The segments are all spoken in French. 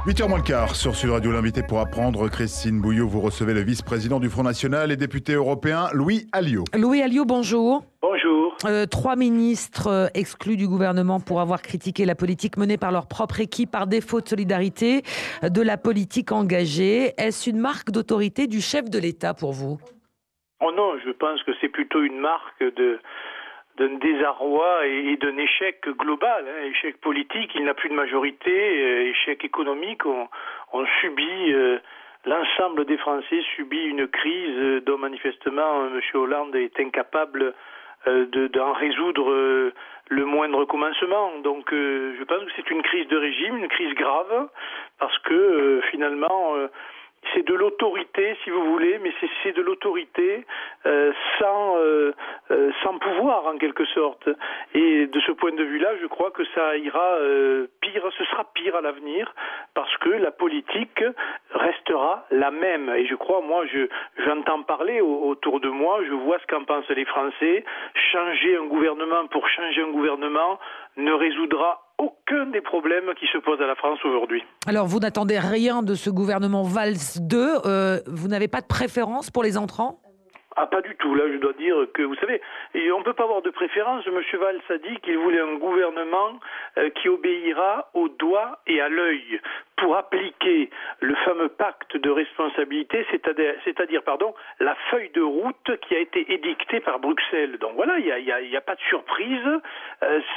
8h moins le quart sur Sud Radio, l'invité pour apprendre. Christine Bouillot, vous recevez le vice-président du Front National et député européen, Louis Alliot. Louis Alliot, bonjour. Bonjour. 3 ministres exclus du gouvernement pour avoir critiqué la politique menée par leur propre équipe par défaut de solidarité de la politique engagée. Est-ce une marque d'autorité du chef de l'État pour vous? Oh non, je pense que c'est plutôt une marque d'un désarroi et d'un échec global, échec politique. Il n'a plus de majorité, échec économique. On subit, l'ensemble des Français subit une crise dont manifestement M. Hollande est incapable d'en résoudre le moindre commencement. Donc je pense que c'est une crise de régime, une crise grave, parce que finalement c'est de l'autorité, si vous voulez, mais c'est de l'autorité sans pouvoir, en quelque sorte. Et de ce point de vue-là, je crois que ça ira pire, ce sera pire à l'avenir, parce que la politique restera la même. Et je crois, moi, j'entends parler autour de moi, je vois ce qu'en pensent les Français. Changer un gouvernement pour changer un gouvernement ne résoudra aucun des problèmes qui se posent à la France aujourd'hui. Alors, vous n'attendez rien de ce gouvernement Valls 2. Vous n'avez pas de préférence pour les entrants ? Ah, pas du tout. Là, je dois dire que, vous savez, on ne peut pas avoir de préférence. M. Valls a dit qu'il voulait un gouvernement qui obéira au doigt et à l'œil pour appliquer le fameux pacte de responsabilité, c'est-à-dire la feuille de route qui a été édictée par Bruxelles. Donc voilà, il y a pas de surprise,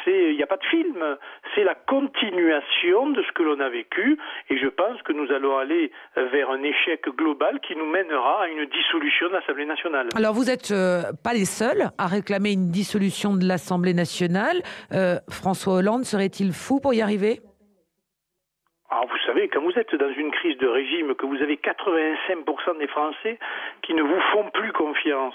il n'y a pas de film. C'est la continuation de ce que l'on a vécu, et je pense que nous allons aller vers un échec global qui nous mènera à une dissolution de l'Assemblée nationale. Alors vous n'êtes pas les seuls à réclamer une dissolution de l'Assemblée nationale. François Hollande serait-il fou pour y arriver ? Alors vous savez, quand vous êtes dans une crise de régime, que vous avez 85% des Français qui ne vous font plus confiance,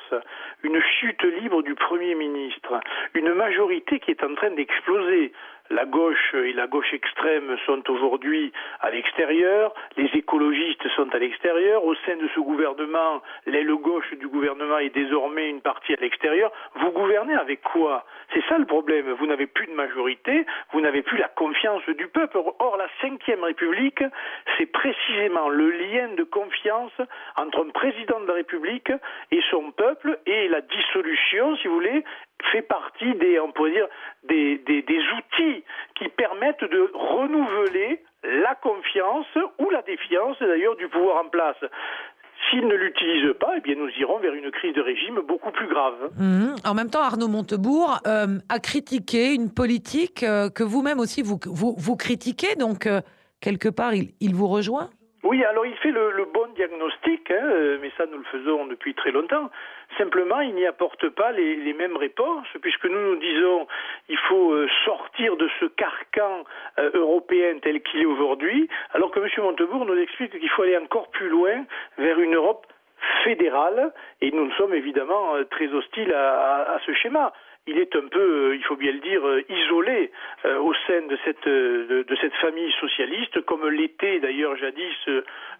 une chute libre du Premier ministre, une majorité qui est en train d'exploser. La gauche et la gauche extrême sont aujourd'hui à l'extérieur, les écologistes sont à l'extérieur, au sein de ce gouvernement, l'aile gauche du gouvernement est désormais une partie à l'extérieur. Vous gouvernez avec quoi? C'est ça le problème, vous n'avez plus de majorité, vous n'avez plus la confiance du peuple. Or, la Ve République, c'est précisément le lien de confiance entre un président de la République et son peuple, et la dissolution, si vous voulez, fait partie des outils qui permettent de renouveler la confiance ou la défiance d'ailleurs du pouvoir en place. S'ils ne l'utilisent pas, eh bien nous irons vers une crise de régime beaucoup plus grave. En même temps, Arnaud Montebourg a critiqué une politique que vous-même aussi vous critiquez, donc quelque part il vous rejoint. Oui, alors il fait le bon diagnostic, mais ça nous le faisons depuis très longtemps. Simplement, il n'y apporte pas les mêmes réponses, puisque nous disons il faut sortir de ce carcan européen tel qu'il est aujourd'hui, alors que M. Montebourg nous explique qu'il faut aller encore plus loin vers une Europe fédérale, et nous sommes évidemment très hostiles à ce schéma. Il est un peu, il faut bien le dire, isolé au sein de cette famille socialiste, comme l'était d'ailleurs jadis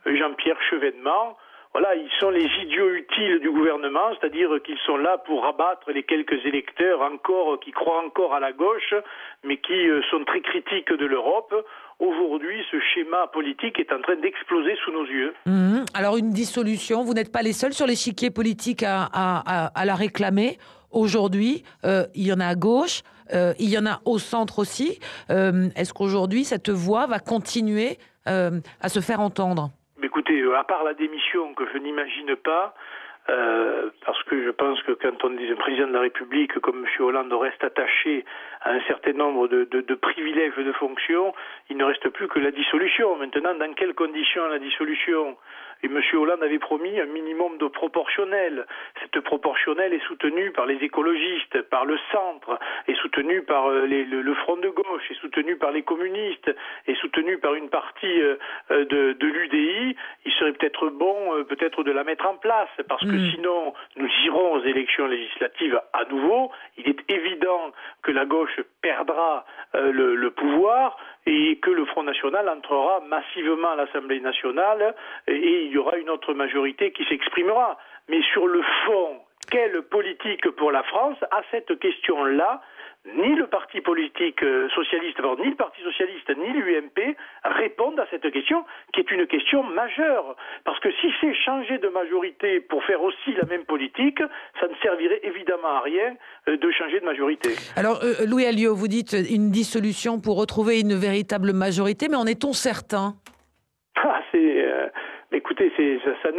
Jean-Pierre Chevènement. Voilà, ils sont les idiots utiles du gouvernement, c'est-à-dire qu'ils sont là pour abattre les quelques électeurs qui croient encore à la gauche, mais qui sont très critiques de l'Europe. Aujourd'hui, ce schéma politique est en train d'exploser sous nos yeux. Alors une dissolution, vous n'êtes pas les seuls sur l'échiquier politique à la réclamer. Aujourd'hui, il y en a à gauche, il y en a au centre aussi. Est-ce qu'aujourd'hui, cette voix va continuer à se faire entendre ? Écoutez, à part la démission que je n'imagine pas, parce que je pense que quand on est un président de la République comme M. Hollande reste attaché à un certain nombre de privilèges de fonction, il ne reste plus que la dissolution. Maintenant, dans quelles conditions la dissolution ? Et M. Hollande avait promis un minimum de proportionnel. Cette proportionnelle est soutenue par les écologistes, par le centre, est soutenue par le Front de gauche, est soutenue par les communistes, est soutenue par une partie de l'UDI. Il serait peut-être bon de la mettre en place, parce que sinon nous irons aux élections législatives à nouveau. Il est évident que la gauche perdra le pouvoir et que le Front National entrera massivement à l'Assemblée nationale et il y aura une autre majorité qui s'exprimera. Mais sur le fond, quelle politique pour la France? À cette question-là, ni le parti politique socialiste, ni le Parti socialiste, ni l'UMP répondent à cette question, qui est une question majeure. Parce que si c'est changer de majorité pour faire aussi la même politique, ça ne servirait évidemment à rien de changer de majorité. Alors, Louis Alliot, vous dites une dissolution pour retrouver une véritable majorité, mais en est-on certain ? Écoutez, ça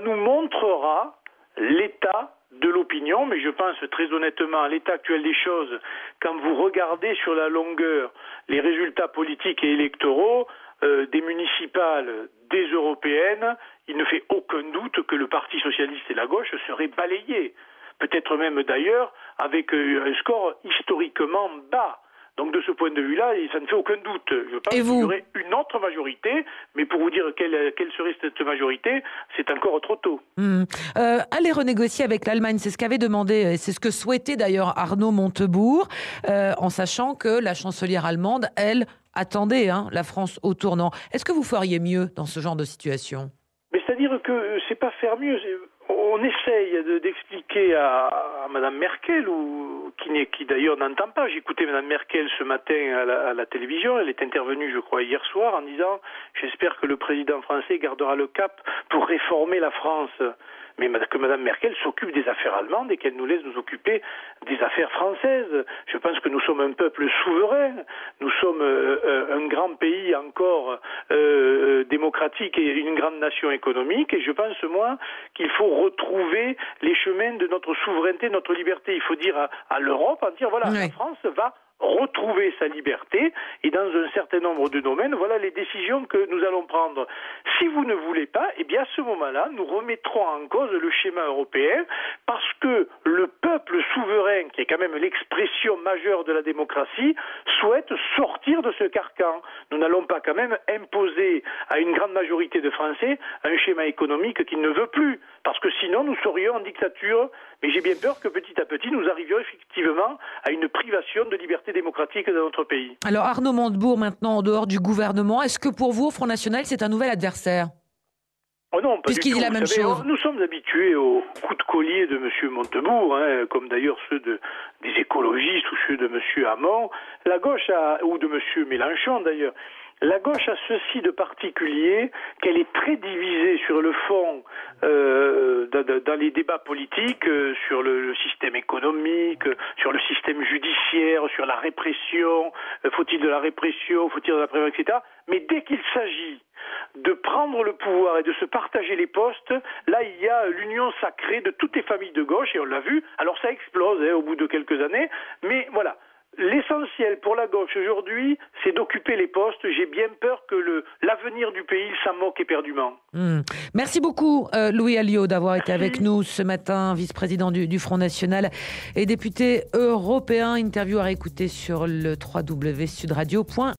nous montrera l'état de l'opinion, mais je pense très honnêtement à l'état actuel des choses, quand vous regardez sur la longueur les résultats politiques et électoraux des municipales, des européennes, il ne fait aucun doute que le Parti socialiste et la gauche seraient balayés. Peut-être même d'ailleurs avec un score historiquement bas. Donc de ce point de vue-là, ça ne fait aucun doute. Je pense qu'il y aurait une autre majorité, mais pour vous dire quelle serait cette majorité, c'est encore trop tôt. Aller renégocier avec l'Allemagne, c'est ce qu'avait demandé, et c'est ce que souhaitait d'ailleurs Arnaud Montebourg, en sachant que la chancelière allemande, elle, attendait la France au tournant. Est-ce que vous feriez mieux dans ce genre de situation ? Mais c'est-à-dire que c'est pas faire mieux. On essaye d'expliquer à Mme Merkel, qui d'ailleurs n'entend pas. J'ai écouté Mme Merkel ce matin à la télévision. Elle est intervenue, je crois, hier soir en disant « J'espère que le président français gardera le cap pour réformer la France ». Mais que Mme Merkel s'occupe des affaires allemandes et qu'elle nous laisse nous occuper des affaires françaises. Je pense que nous sommes un peuple souverain, nous sommes un grand pays encore démocratique et une grande nation économique, et je pense, moi, qu'il faut retrouver les chemins de notre souveraineté, notre liberté. Il faut dire à l'Europe, voilà, la France va retrouver sa liberté, et dans un certain nombre de domaines, voilà les décisions que nous allons prendre. Si vous ne voulez pas, eh bien à ce moment-là, nous remettrons en cause le schéma européen, parce que le peuple souverain, qui est quand même l'expression majeure de la démocratie, souhaite sortir de ce carcan. Nous n'allons pas quand même imposer à une grande majorité de Français un schéma économique qu'il ne veut plus, parce que sinon nous serions en dictature. Mais j'ai bien peur que petit à petit nous arrivions effectivement à une privation de liberté démocratique dans notre pays. Alors Arnaud Montebourg, maintenant en dehors du gouvernement, est-ce que pour vous, au Front National, c'est un nouvel adversaire ? Oh non, pas puisqu'il dit la même chose. Nous sommes habitués aux coups de collier de M. Montebourg, comme d'ailleurs ceux des écologistes ou ceux de M. Hamon. La gauche ou de M. Mélenchon d'ailleurs. La gauche a ceci de particulier qu'elle est très divisée sur le fond dans les débats politiques, sur le système économique, sur le système judiciaire, sur la répression, faut-il de la répression, faut-il de la prévention, etc. Mais dès qu'il s'agit de prendre le pouvoir et de se partager les postes, là il y a l'union sacrée de toutes les familles de gauche, et on l'a vu, alors ça explose au bout de quelques années, mais voilà. L'essentiel pour la gauche aujourd'hui, c'est d'occuper les postes. J'ai bien peur que l'avenir du pays s'en moque éperdument. Merci beaucoup, Louis Alliot, d'avoir été avec nous ce matin, vice-président du Front National et député européen. Interview à réécouter sur le www.sudradio.fr.